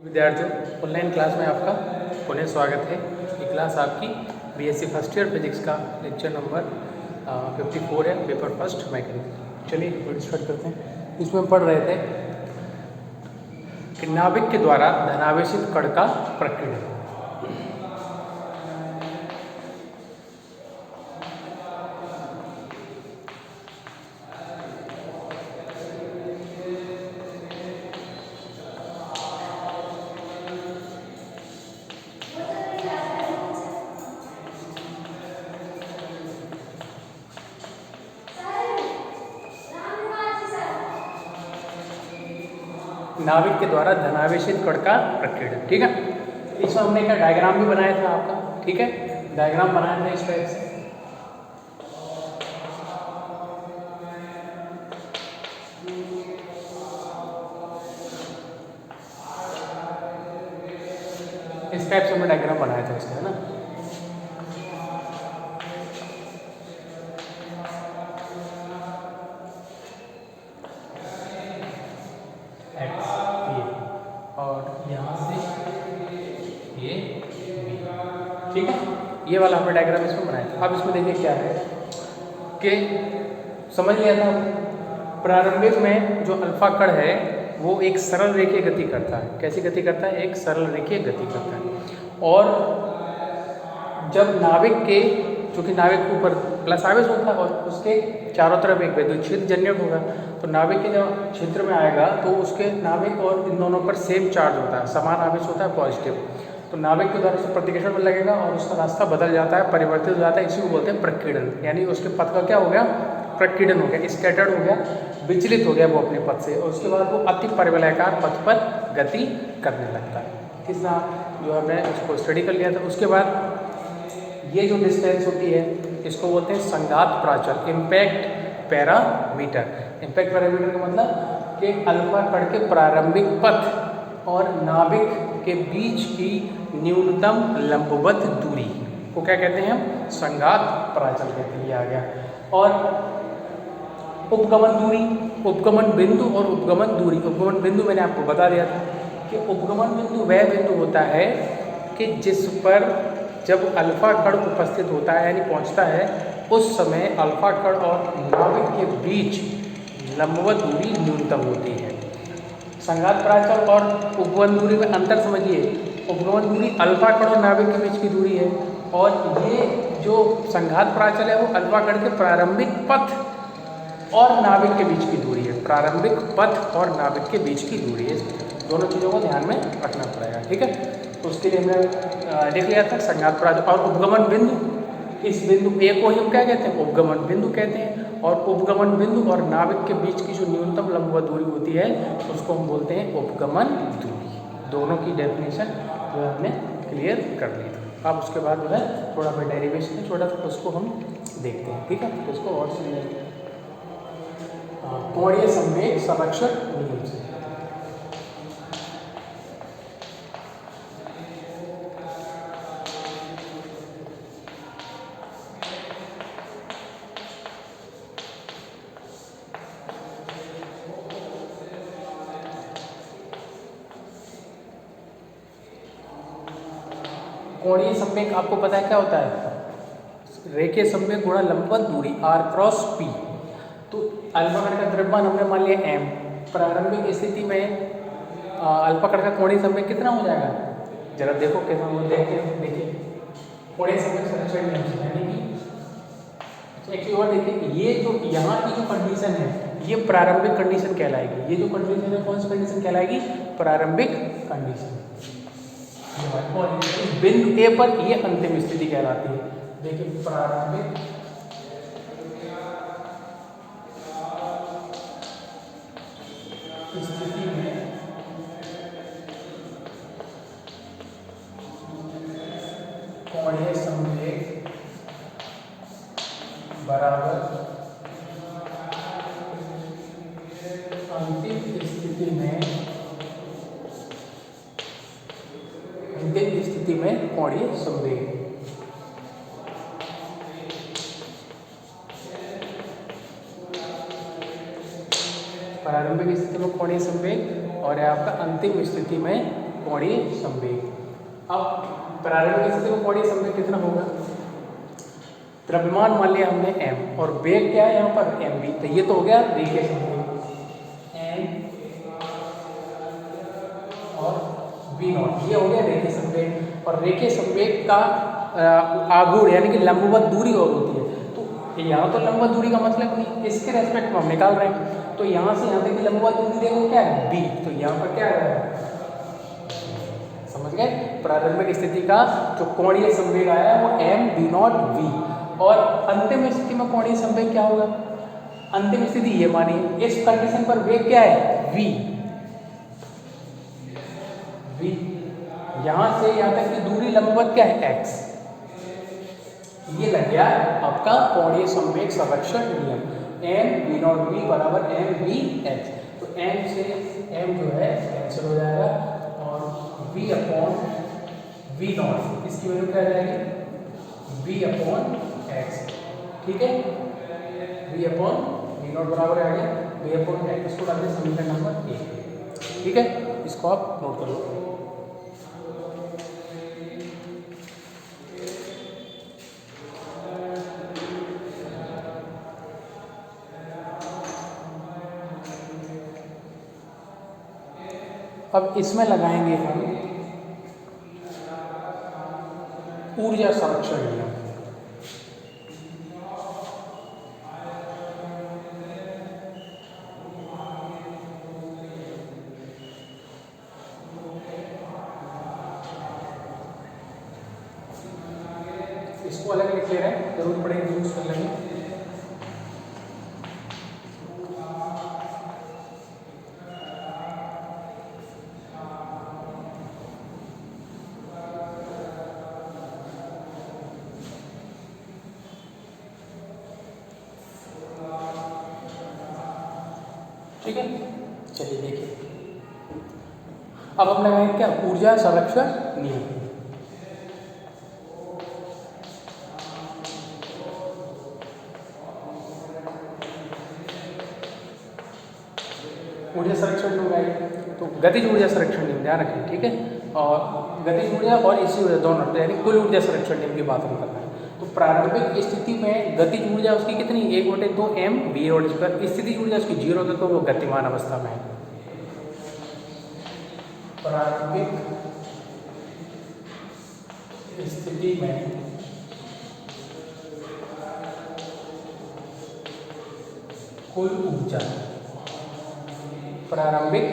विद्यार्थियों, online class में आपका पुनः स्वागत है। ये क्लास आपकी बीएससी फर्स्ट ईयर फिजिक्स का लेक्चर नंबर 54 है, पेपर फर्स्ट मैकेनिकल। चलिए वीडियो स्टार्ट करते हैं। इसमें हम पढ़ रहे थे कि नाभिक के द्वारा धनावेशित कण का प्रकीर्णन। नाभिक के द्वारा धनावेशित कण का प्रकीर्णन, ठीक है। इसमें हमने क्या डायग्राम भी बनाया था आपका, ठीक है। डायग्राम बनाया था इस टाइप से। इस टाइप से हमने डायग्राम बनाया था इसका, है ना। ठीक है, ये वाला हमने डायग्राम इसमें बनाया था। अब इसमें देखिए क्या है कि समझ लिया था प्रारंभिक में जो अल्फा कण है वो एक सरल रेखीय गति करता है। कैसी गति करता है? एक सरल रेखीय गति करता है। और जब नाभिक के, चूंकि नाभिक ऊपर प्लस आवेश होता है और उसके चारों तरफ एक विद्युत क्षेत्र जनरेट होगा, तो नाभिक के जब क्षेत्र में आएगा तो उसके नाभिक और इन दोनों पर सेम चार्ज होता है, समान आवेश होता है, पॉजिटिव। तो नाभिक के द्वारा उससे प्रतिकर्षण में लगेगा और उसका रास्ता बदल जाता है, परिवर्तित हो जाता है। इसी को बोलते हैं प्रकीर्णन। यानी उसके पथ का क्या हो गया? प्रकीर्णन हो गया, स्कैटर्ड हो गया, विचलित हो गया वो अपने पथ से। और उसके बाद वो अति परिवलयाकार पथ पर गति करने लगता है। तीसरा जो हमने उसको स्टडी कर लिया था। उसके बाद ये जो डिस्टेंस होती है इसको बोलते हैं संघात प्राचल, इम्पैक्ट पैरामीटर। इम्पैक्ट पैरामीटर का मतलब कि अल्फा कण के प्रारंभिक पथ और नाभिक के बीच की न्यूनतम लंबवत दूरी को क्या कहते हैं? हम संघात प्राचल कहते हैं। ये आ गया। और उपगमन दूरी, उपगमन बिंदु और उपगमन दूरी। उपगमन बिंदु मैंने आपको बता दिया था कि उपगमन बिंदु वह बिंदु होता है कि जिस पर जब अल्फा कण उपस्थित होता है यानी पहुंचता है, उस समय अल्फा कण और नाभिक के बीच लंबवत दूरी न्यूनतम होती है। संघात प्राचल और उपगमन दूरी में अंतर समझिए। उपगमन दूरी अल्फा कण और नाभिक के बीच की दूरी है, और ये जो संघात प्राचल है वो अल्फा कण के प्रारंभिक पथ और नाभिक के बीच की दूरी है। प्रारंभिक पथ और नाभिक के बीच की दूरी है। दोनों चीज़ों को ध्यान में रखना पड़ेगा, ठीक है। तो उसके लिए हमने देख लिया था संघात प्राचल और उपगमन बिंदु। इस बिंदु ए को ही हम क्या कहते हैं? उपगमन बिंदु कहते हैं। और उपगमन बिंदु और नाभिक के बीच की जो न्यूनतम लंबवत दूरी होती है उसको हम बोलते हैं उपगमन दूरी। दोनों की डेफिनेशन जो है हमने क्लियर कर ली थी। अब उसके बाद जो है थोड़ा सा डेरिवेशन है छोटा सा, उसको हम देखते हैं, ठीक है। तो उसको और समझेंगे कोणीय संवेग संरक्षण नियम से। कोणीय संवेग आपको पता है क्या होता है? रेखीय संवेग गुणा लंबवत दूरी r क्रॉस p। तो अल्फा कण का द्रव्यमान हमने मान लिया m। प्रारंभिक स्थिति में अल्फा कण का कोणीय संवेग कितना हो जाएगा? जरा देखो कैसा हो, देखिए कोणीय संवेग संरक्षण नियम से, यानी कि एक चीज और देखिए, ये जो यहाँ की जो कंडीशन है ये प्रारंभिक कंडीशन कहलाएगी। ये जो कंडीशन है कौन सी कंडीशन कहलाएगी? प्रारंभिक कंडीशन। और बिंदु ए पर ये अंतिम स्थिति कहलाती है। देखिए प्रारंभिक स्थिति में कोणीय संवेग बराबर अंतिम स्थिति में कोणीय संवेग। प्रारंभिक स्थिति में कोणीय संवेग और आपका अंतिम स्थिति में कोणीय संवेग। अब प्रारंभिक स्थिति में कोणीय संवेग कितना होगा? द्रव्यमान मान लिया हमने m और वेग क्या है यहाँ पर mv, तो ये तो हो गया रेखीय संवेग m और v नॉट, ये हो गया रेखीय संवेग। और रेखीय संवेग का आघूर्ण यानी कि लंबवत दूरी और होती है, तो यहाँ तो लंबवत दूरी का मतलब नहीं, इसके रेस्पेक्ट में हम निकाल रहे हैं, तो यहाँ से यहाँ तक की लंबवत दूरी देखो क्या है b, तो यहाँ पर क्या है समझ गए। प्रारंभिक स्थिति का जो कोणीय संवेग आया है वो m v नॉट v, और अंतिम स्थिति में कोणीय संवेग क्या होगा? अंतिम स्थिति ये मानिए इस कंडीशन पर वेग क्या है v, यहां से यहां तक की दूरी लंबवत क्या है x, ये लग गया आपका कोणीय संवेग संरक्षण नियम m v नॉट v बराबर m v h। तो m से m जो है कैंसिल हो जाएगा और v अपॉन v नॉट इसकी वैल्यू क्या आ जाएगी v अपॉन x, ठीक है। v अपॉन v नॉट बराबर आ गया v अपॉन x, इसको डाल दें समीकरण नंबर 1, ठीक है, इसको आप नोट कर लो। अब इसमें लगाएंगे हम ऊर्जा संरक्षण नियम। इसको अलग लिख ले रहे हैं, जरूरत पड़ेगी यूज कर लेंगे। ठीक है, चलिए देखिए अब हम लगाएंगे क्या ऊर्जा संरक्षण नियम। ऊर्जा संरक्षण नियम लगाएंगे तो गतिज ऊर्जा संरक्षण नियम ध्यान रखें, ठीक है, और गतिज ऊर्जा और इसी ऊर्जा दोनों, यानी कुल ऊर्जा संरक्षण नियम की बात हम कर रहे हैं। तो प्रारंभिक स्थिति में गतिज ऊर्जा उसकी कितनी 1/2 m v नॉट स्क्वायर, स्थितिज ऊर्जा उसकी 0 तक, तो वो गतिमान अवस्था में है। प्रारंभिक स्थिति में कुल ऊर्जा, प्रारंभिक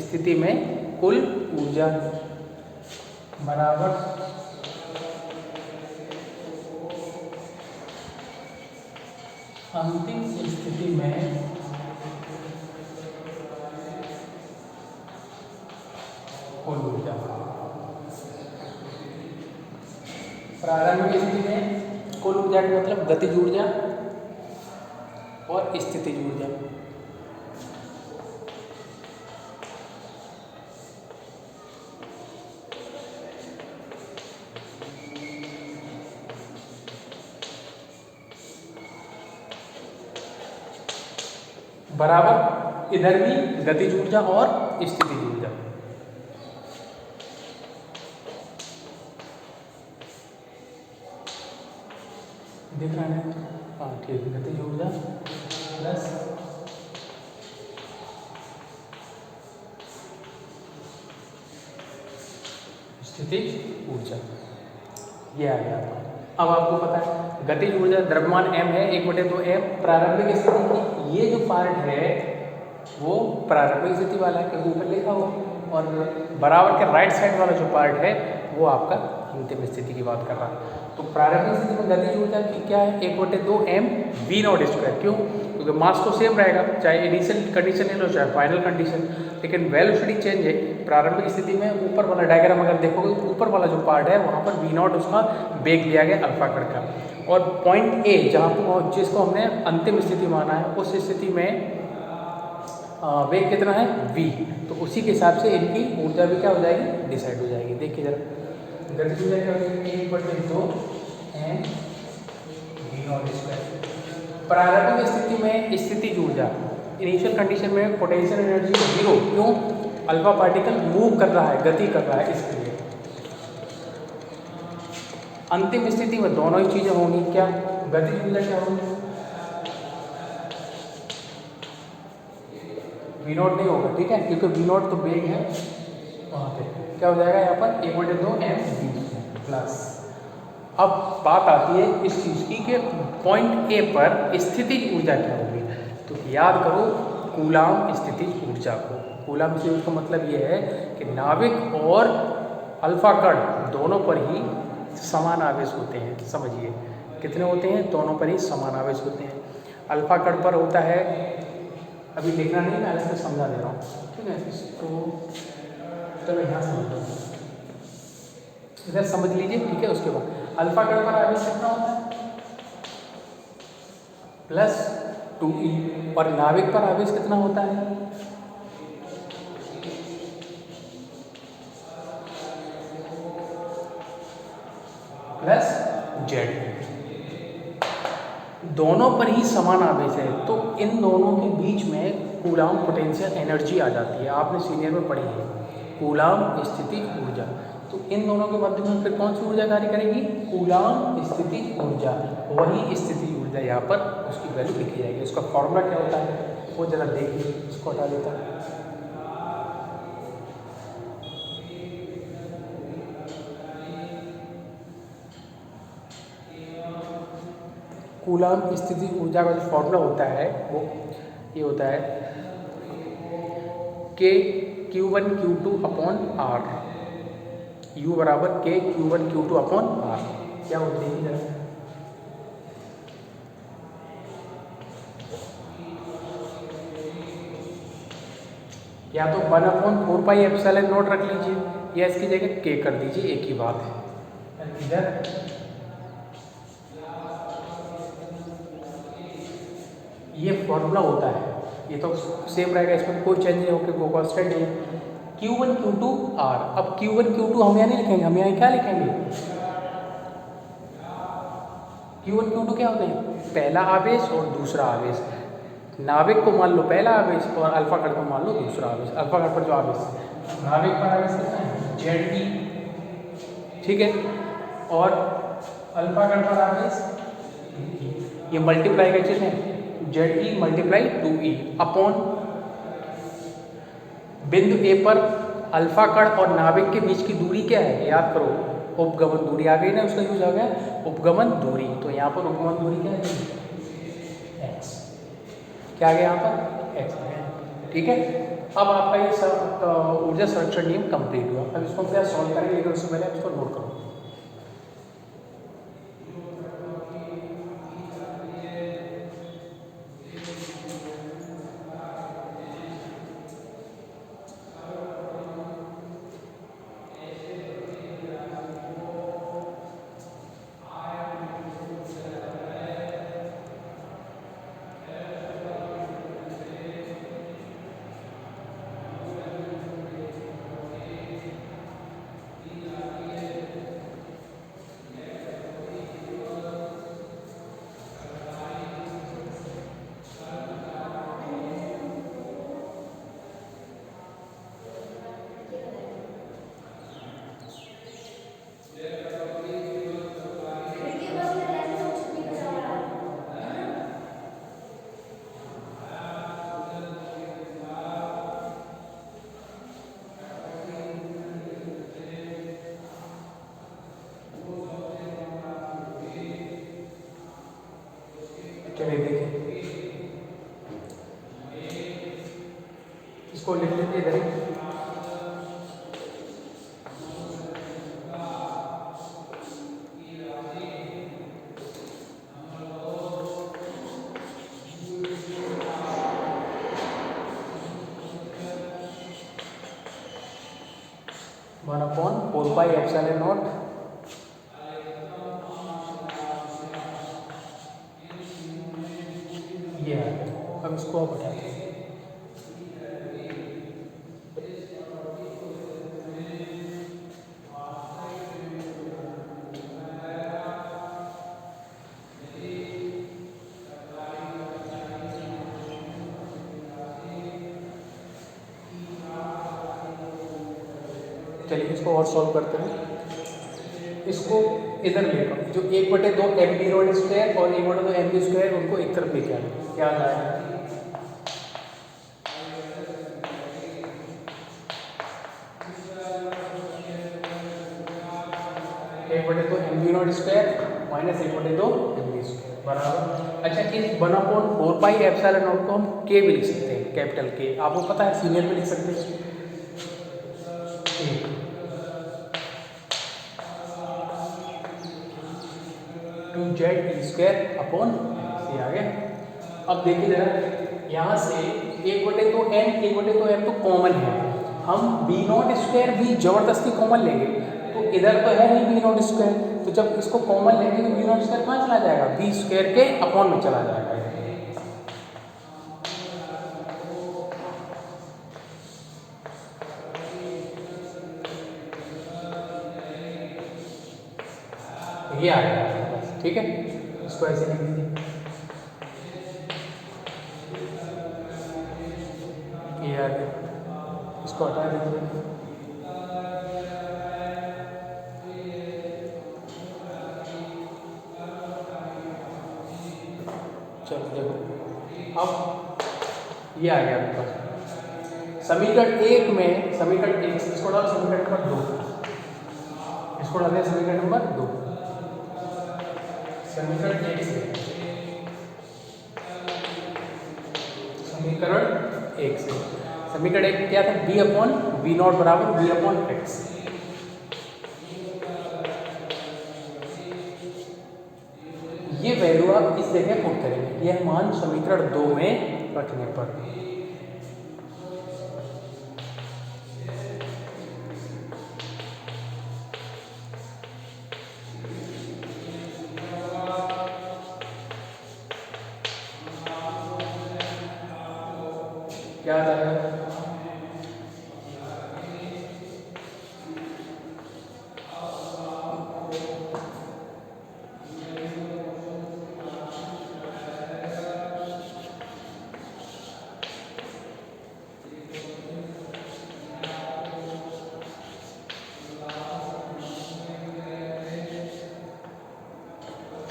स्थिति में कुल ऊर्जा बराबर अंतिम स्थिति में कुल ऊर्जा। प्रारंभिक स्थिति में कुल ऊर्जा का मतलब गतिज ऊर्जा और स्थितिज ऊर्जा। बराबर इधर भी गतिज ऊर्जा और स्थितिज ऊर्जा। दिख रहा है? हाँ ठीक है, गतिज ऊर्जा प्लस स्थितिज ऊर्जा, ये आ गया। अब आपको पता है गतिज ऊर्जा द्रव्यमान m है 1/2 m, प्रारंभिक स्थिति की ये जो पार्ट है वो प्रारंभिक स्थिति वाला है क्योंकि ऊपर लिखा हुआ, और बराबर के राइट साइड वाला जो पार्ट है वो आपका अंतिम स्थिति की बात कर रहा है। तो प्रारंभिक स्थिति में गतिज ऊर्जा की क्या है 1/2 m v नॉट स्क्वायर, क्यों? क्योंकि मास तो सेम रहेगा, चाहे इनिशियल कंडीशन ले लो चाहे फाइनल कंडीशन, लेकिन वेलोसिटी चेंज है। प्रारंभिक स्थिति में ऊपर वाला डायग्राम अगर देखोगे तो ऊपर वाला जो पार्ट है वहाँ पर v नॉट उसका वेग दिया गया अल्फा कण का, और पॉइंट ए जहाँ पर जिसको हमने अंतिम स्थिति माना है उस स्थिति में वेग कितना है v, तो उसी के हिसाब से इनकी ऊर्जा भी क्या हो जाएगी डिसाइड हो जाएगी। देखिए जरा गतिज ऊर्जा क्या हो जाएगी 1/2 m v नॉट स्क्वायर। प्रारंभिक स्थिति में स्थितिज ऊर्जा इनिशियल कंडीशन में पोटेंशियल एनर्जी 0, क्यों? अल्फा पार्टिकल मूव कर रहा है, गति कर रहा है, इसलिए। अंतिम स्थिति में दोनों ही चीजें होंगी। क्या? गतिज ऊर्जा क्या होगी? V0 नहीं होगा, ठीक है, क्योंकि V0 तो वेग है वहाँ पे। क्या हो जाएगा यहाँ पर? 1/2 mv प्लस। अब बात आती है इस चीज़ की कि पॉइंट ए पर स्थितिज ऊर्जा क्या होगी। तो याद करो कूलाम स्थितिज ऊर्जा को। कूलाम स्थितिज का मतलब ये है कि नाविक और अल्फा कण दोनों पर ही समान आवेश होते हैं। समझिए कितने होते हैं? दोनों पर ही समान आवेश होते हैं। अल्फा कण पर होता है, अभी देखना नहीं, मैं अलग से समझा दे रहा हूँ, ठीक है। इसको चलो यहाँ समझ लो, इधर समझ लीजिए, ठीक है। उसके बाद अल्फा कण पर आवेश कितना होता है? +2e। और नाविक पर आवेश कितना होता है? +z। दोनों पर ही समान आवेश है, तो इन दोनों के बीच में कूलाम पोटेंशियल एनर्जी आ जाती है। आपने सीनियर में पढ़ी है कूलाम स्थितिज ऊर्जा। तो इन दोनों के मध्य में फिर कौन सी ऊर्जा कार्य करेगी? कूलाम स्थितिज ऊर्जा। वही स्थितिज ऊर्जा यहाँ पर उसकी वैल्यू लिखी जाएगी। उसका फॉर्मूला क्या होता है वो जरा देखिए, इसको हटा देता है। कूलाम स्थितिज ऊर्जा का जो फॉर्मूला होता है वो ये होता है K Q1 Q2 upon R। U बराबर K Q1 Q2 upon R। क्या होती है जरा? या तो 1/4πε0 रख लीजिए, या इसकी जगह K कर दीजिए, एक ही बात है। इधर ये फॉर्मूला होता है, ये तो सेम रहेगा, इसमें कोई चेंज नहीं होकर कोई कांस्टेंट नहीं है। Q1 Q2 R। अब Q1 Q2 हम यहाँ नहीं लिखेंगे, हम यहाँ क्या लिखेंगे? Q1 Q2 क्या होते हैं? पहला आवेश और दूसरा आवेश। नाविक को मान लो पहला आवेश और अल्फा कण को मान लो दूसरा आवेश। अल्फा कण पर जो आवेश है, नाविक पर आवेश कितना है? Ze, ठीक है, और अल्फा कण पर आवेश ये मल्टीप्लाई का चीज है, Ze × 2e अपॉन बिंदु ए पर अल्फा कण और नाविक के बीच की दूरी क्या है? याद करो, उपगमन दूरी आ गई ना, उसका यूज आ गया उपगमन दूरी। तो यहाँ पर उपगमन दूरी क्या है? x। क्या आ गया यहाँ पर? x आ गया, ठीक है। अब आपका ये ऊर्जा संरक्षण नियम कंप्लीट हुआ। अब इसको क्या सॉल्व करेंगे, लेकिन उससे पहले इसको नोट करो। चलिए देखिए, इसको लिख लीजिए इधर ही। वन अपॉन 4πε0 ये है। अब इसको आप हटाते हैं। चलिए इसको और सॉल्व करते हैं। इसको इधर लेकर जो 1/2 mv0 और 1/2 mv² उनको एक तरफ लेके आए, क्या आ जाएगा? 1/2 mv0² माइनस 1/2 mv² बराबर। अच्छा, इस 1/4πε0 को हम k भी लिख सकते हैं, कैपिटल के, आपको पता है सीनियर में लिख सकते हैं। 2z² अपॉन ये आ गया। अब देखिए जरा, यहाँ से 1/2 m तो कॉमन है, हम b0² भी जबरदस्ती कॉमन लेंगे तो इधर तो है नहीं b0², तो जब इसको कॉमन लेंगे तो b0² कहाँ चला जाएगा? b² के अपॉन में चला जाएगा। ये आ गया, ठीक है, इसको ऐसे लिख दीजिए, ये आ गया, इसको हटा दीजिए। चलो देखो, अब ये आ गया आपके पास समीकरण 1 में, समीकरण 1 से इसको डालो समीकरण नंबर 2, इसको डालते हैं समीकरण नंबर 2, समीकरण 1 से, समीकरण 1 से, समीकरण 1 क्या था? b/v0 बराबर v/x। ये वैल्यू आप इस जगह पुट करेंगे, यह मान समीकरण 2 में रखने पर। क्या है?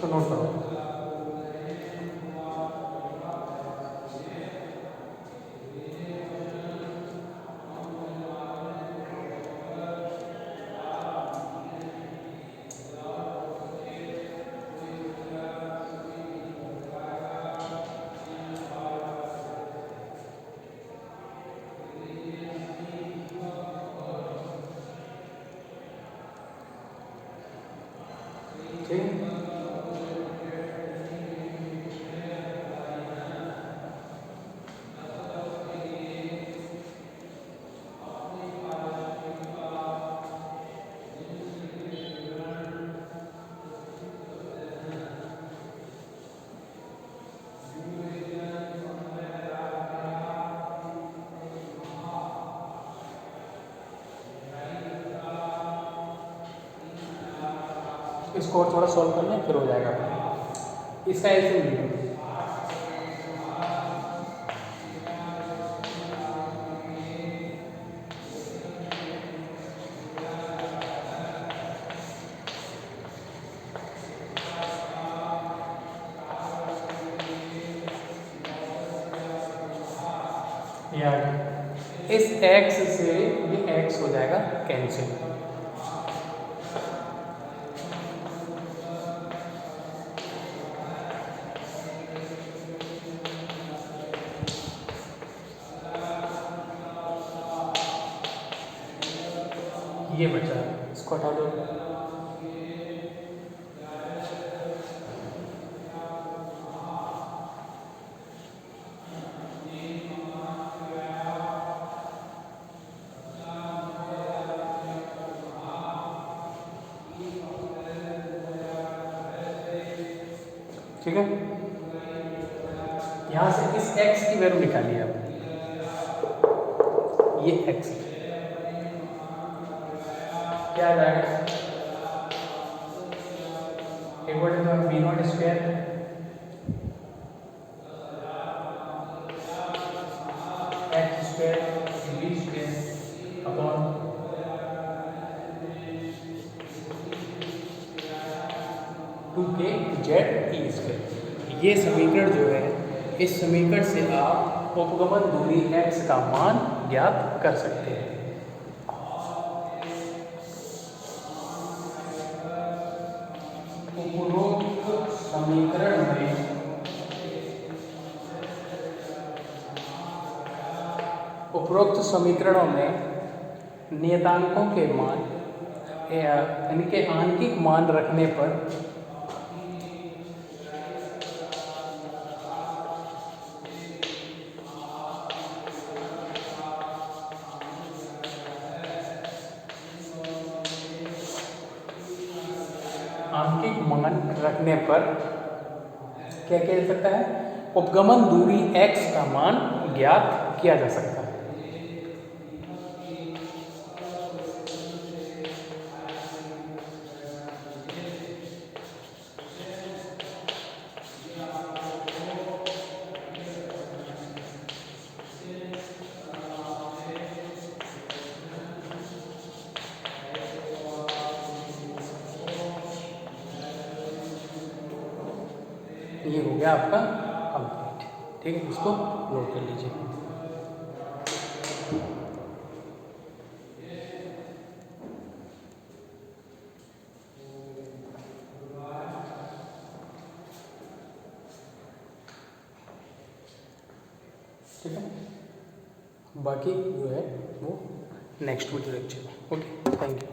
तो नोट करो, ठीक है। इसको और थोड़ा सॉल्व करना है, फिर हो जाएगा। इसका एल्सियम लीजिए, इस x से ये x हो जाएगा कैंसिल। ये बचा, इसको हटा दो। ठीक है, यहाँ से इस x की वैल्यू निकालिए आप, ये x क्या आ जाएगा? 1/2 v0² x² v² upon 2kz²। ये समीकरण जो है, इस समीकरण से आप उपगमन दूरी x का मान ज्ञात कर सकते हैं। उपरोक्त समीकरणों में नियतांकों के मान, इनके आंकिक मान रखने पर क्या किया जा सकता है? उपगमन दूरी x का मान ज्ञात किया जा सकता है। ये हो गया आपका कंप्लीट। ठीक है, इसको नोट कर लीजिए। ठीक है, बाकी जो है वो नेक्स्ट वीडियो लेक्चर में। Okay, thank you.